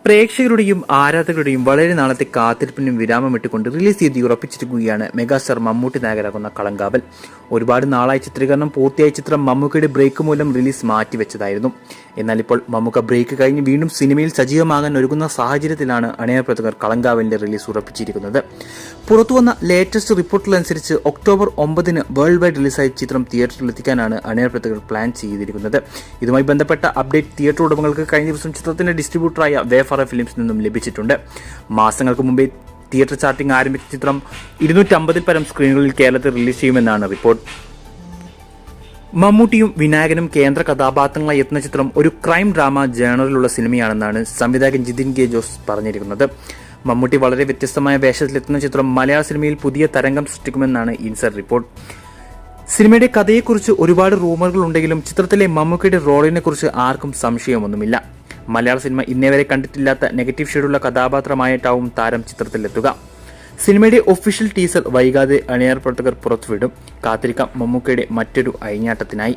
പ്രേക്ഷകരുടെയും ആരാധകരുടെയും വളരെ നാളത്തെ കാത്തിരിപ്പിനും വിരാമമിട്ടുകൊണ്ട് റിലീസ് ചെയ്ത് ഉറപ്പിച്ചിരിക്കുകയാണ് മെഗാസ്റ്റാർ മമ്മൂട്ടി നായകനാകുന്ന കളങ്കാവൽ. ഒരുപാട് നാളായി ചിത്രീകരണം പൂർത്തിയായ ചിത്രം മമ്മൂക്കയുടെ ബ്രേക്ക് മൂലം റിലീസ് മാറ്റിവെച്ചതായിരുന്നു. എന്നാൽ ഇപ്പോൾ മമ്മൂക്ക ബ്രേക്ക് കഴിഞ്ഞ് വീണ്ടും സിനിമയിൽ സജീവമാകാൻ ഒരുങ്ങുന്ന സാഹചര്യത്തിലാണ് അണിയർ പ്രവർത്തകർ കളങ്കാവലിന്റെ റിലീസ് ഉറപ്പിച്ചിരിക്കുന്നത്. പുറത്തുവന്ന ലേറ്റസ്റ്റ് റിപ്പോർട്ടിലനുസരിച്ച് ഒക്ടോബർ 9 വേൾഡ് വൈഡ് റിലീസായ ചിത്രം തിയേറ്ററിലെത്തിക്കാനാണ് അണിയർ പ്രവർത്തകർ പ്ലാൻ ചെയ്തിരിക്കുന്നത്. ഇതുമായി ബന്ധപ്പെട്ട അപ്ഡേറ്റ് തിയേറ്റർ ഉടമകൾക്ക് കഴിഞ്ഞ ദിവസം ചിത്രത്തിന്റെ ഡിസ്ട്രിബ്യൂട്ടറായ വേഫറ ഫിലിംസിൽ നിന്നും ലഭിച്ചിട്ടുണ്ട്. മാസങ്ങൾക്ക് മുമ്പേ തിയേറ്റർ ചാർട്ടിംഗ് ആരംഭിച്ച ചിത്രം 250 പരം സ്ക്രീനുകളിൽ കേരളത്തിൽ റിലീസ് ചെയ്യുമെന്നാണ് റിപ്പോർട്ട്. മമ്മൂട്ടിയും വിനായകനും കേന്ദ്ര കഥാപാത്രങ്ങളായി എത്തുന്ന ചിത്രം ഒരു ക്രൈം ഡ്രാമ ജേണറിലുള്ള സിനിമയാണെന്നാണ് സംവിധായകൻ ജിതിൻ കെ ജോസ് പറഞ്ഞിരിക്കുന്നത്. മമ്മൂട്ടി വളരെ വ്യത്യസ്തമായ വേഷത്തിലെത്തുന്ന ചിത്രം മലയാള സിനിമയിൽ പുതിയ തരംഗം സൃഷ്ടിക്കുമെന്നാണ് ഇൻസൈഡ് റിപ്പോർട്ട്. സിനിമയുടെ കഥയെക്കുറിച്ച് ഒരുപാട് റൂമറുകൾ ഉണ്ടെങ്കിലും ചിത്രത്തിലെ മമ്മൂക്കയുടെ റോളിനെ കുറിച്ച് ആർക്കും സംശയമൊന്നുമില്ല. മലയാള സിനിമ ഇന്നേവരെ കണ്ടിട്ടില്ലാത്ത നെഗറ്റീവ് ഷെയ്ഡുള്ള കഥാപാത്രമായിട്ടാവും താരം ചിത്രത്തിലെത്തുക. സിനിമയുടെ ഒഫീഷ്യൽ ടീസർ വൈകാതെ അണിയർ പ്രവർത്തകർ പുറത്തുവിടും. കാത്തിരിക്കാം മമ്മൂക്കയുടെ മറ്റൊരു അഴിഞ്ഞാട്ടത്തിനായി.